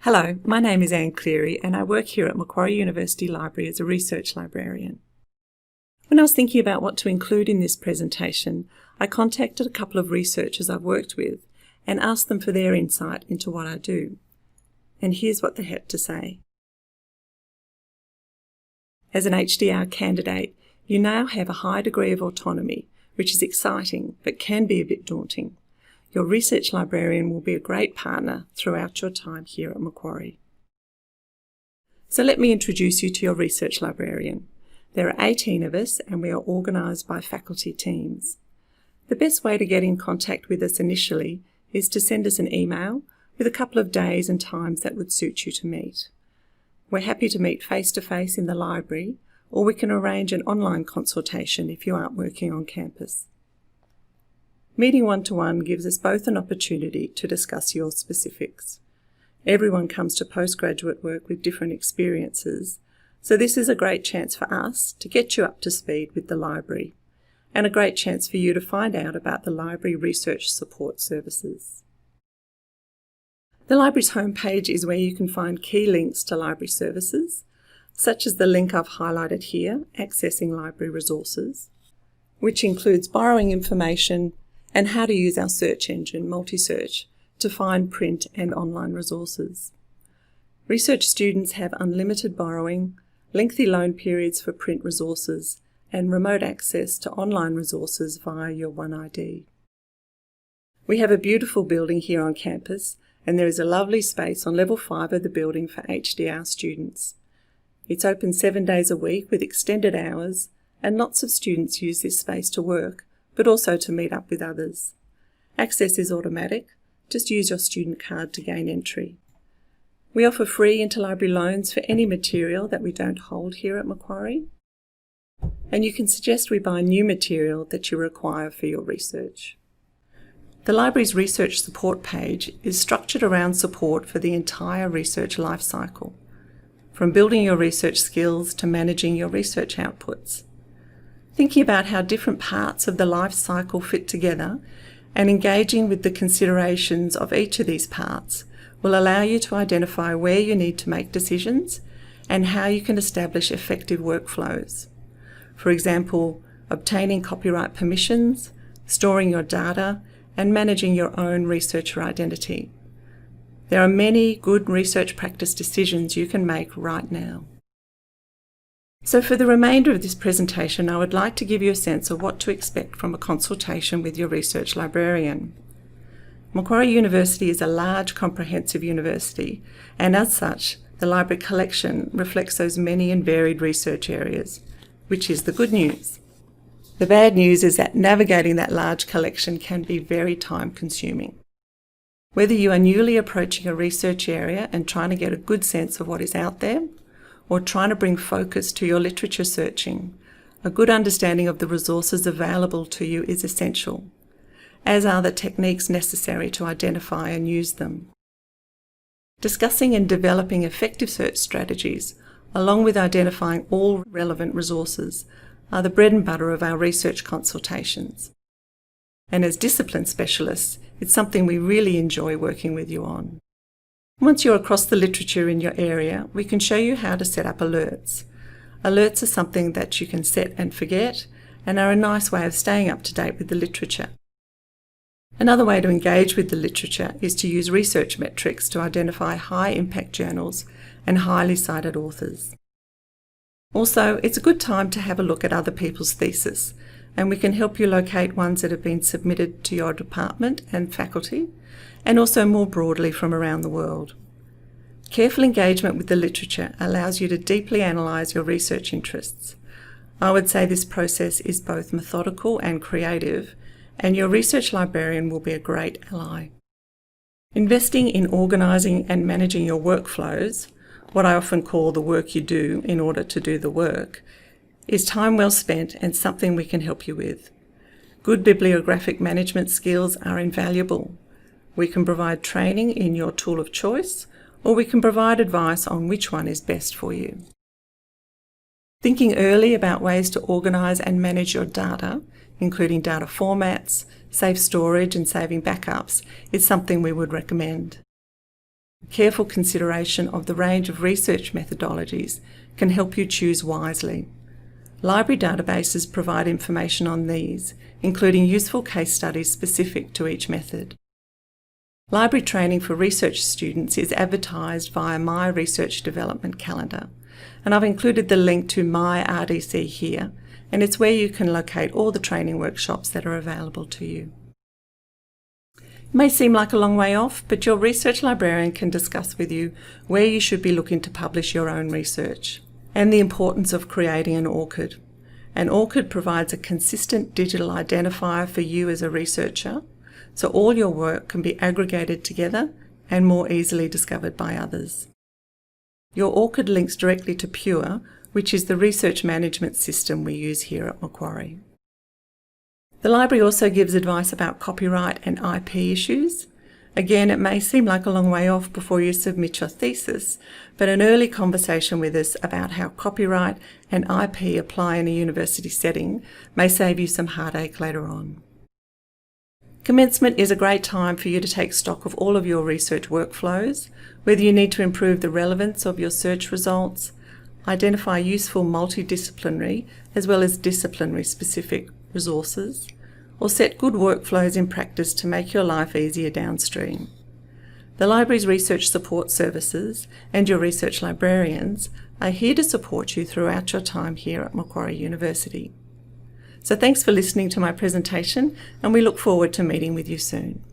Hello, my name is Anne Cleary and I work here at Macquarie University Library as a research librarian. When I was thinking about what to include in this presentation, I contacted a couple of researchers I've worked with and asked them for their insight into what I do. And here's what they had to say. As an HDR candidate, you now have a high degree of autonomy, which is exciting but can be a bit daunting. Your research librarian will be a great partner throughout your time here at Macquarie. So let me introduce you to your research librarian. There are 18 of us and we are organised by faculty teams. The best way to get in contact with us initially is to send us an email with a couple of days and times that would suit you to meet. We're happy to meet face-to-face in the library, or we can arrange an online consultation if you aren't working on campus. Meeting one-to-one gives us both an opportunity to discuss your specifics. Everyone comes to postgraduate work with different experiences, so this is a great chance for us to get you up to speed with the library, and a great chance for you to find out about the library research support services. The library's homepage is where you can find key links to library services, such as the link I've highlighted here, Accessing Library Resources, which includes borrowing information and how to use our search engine, Multisearch, to find print and online resources. Research students have unlimited borrowing, lengthy loan periods for print resources, and remote access to online resources via your OneID. We have a beautiful building here on campus, and there is a lovely space on level 5 of the building for HDR students. It's open 7 days a week with extended hours, and lots of students use this space to work, but also to meet up with others. Access is automatic. Just use your student card to gain entry. We offer free interlibrary loans for any material that we don't hold here at Macquarie. And you can suggest we buy new material that you require for your research. The library's research support page is structured around support for the entire research life cycle, from building your research skills to managing your research outputs. Thinking about how different parts of the life cycle fit together and engaging with the considerations of each of these parts will allow you to identify where you need to make decisions and how you can establish effective workflows. For example, obtaining copyright permissions, storing your data, and managing your own researcher identity. There are many good research practice decisions you can make right now. So for the remainder of this presentation, I would like to give you a sense of what to expect from a consultation with your research librarian. Macquarie University is a large, comprehensive university, and as such, the library collection reflects those many and varied research areas, which is the good news. The bad news is that navigating that large collection can be very time-consuming. Whether you are newly approaching a research area and trying to get a good sense of what is out there, or trying to bring focus to your literature searching, a good understanding of the resources available to you is essential, as are the techniques necessary to identify and use them. Discussing and developing effective search strategies, along with identifying all relevant resources, are the bread and butter of our research consultations. And as discipline specialists, it's something we really enjoy working with you on. Once you're across the literature in your area, we can show you how to set up alerts. Alerts are something that you can set and forget, and are a nice way of staying up to date with the literature. Another way to engage with the literature is to use research metrics to identify high-impact journals and highly cited authors. Also, it's a good time to have a look at other people's theses, and we can help you locate ones that have been submitted to your department and faculty, and also more broadly from around the world. Careful engagement with the literature allows you to deeply analyse your research interests. I would say this process is both methodical and creative, and your research librarian will be a great ally. Investing in organising and managing your workflows, what I often call the work you do in order to do the work, is time well spent and something we can help you with. Good bibliographic management skills are invaluable. We can provide training in your tool of choice, or we can provide advice on which one is best for you. Thinking early about ways to organise and manage your data, including data formats, safe storage and saving backups, is something we would recommend. Careful consideration of the range of research methodologies can help you choose wisely. Library databases provide information on these, including useful case studies specific to each method. Library training for research students is advertised via My Research Development Calendar, and I've included the link to My RDC here, and it's where you can locate all the training workshops that are available to you. It may seem like a long way off, but your research librarian can discuss with you where you should be looking to publish your own research, and the importance of creating an ORCID. An ORCID provides a consistent digital identifier for you as a researcher, so all your work can be aggregated together and more easily discovered by others. Your ORCID links directly to Pure, which is the research management system we use here at Macquarie. The library also gives advice about copyright and IP issues. Again, it may seem like a long way off before you submit your thesis, but an early conversation with us about how copyright and IP apply in a university setting may save you some heartache later on. Commencement is a great time for you to take stock of all of your research workflows, whether you need to improve the relevance of your search results, identify useful multidisciplinary as well as disciplinary specific resources, or set good workflows in practice to make your life easier downstream. The library's research support services and your research librarians are here to support you throughout your time here at Macquarie University. So thanks for listening to my presentation, and we look forward to meeting with you soon.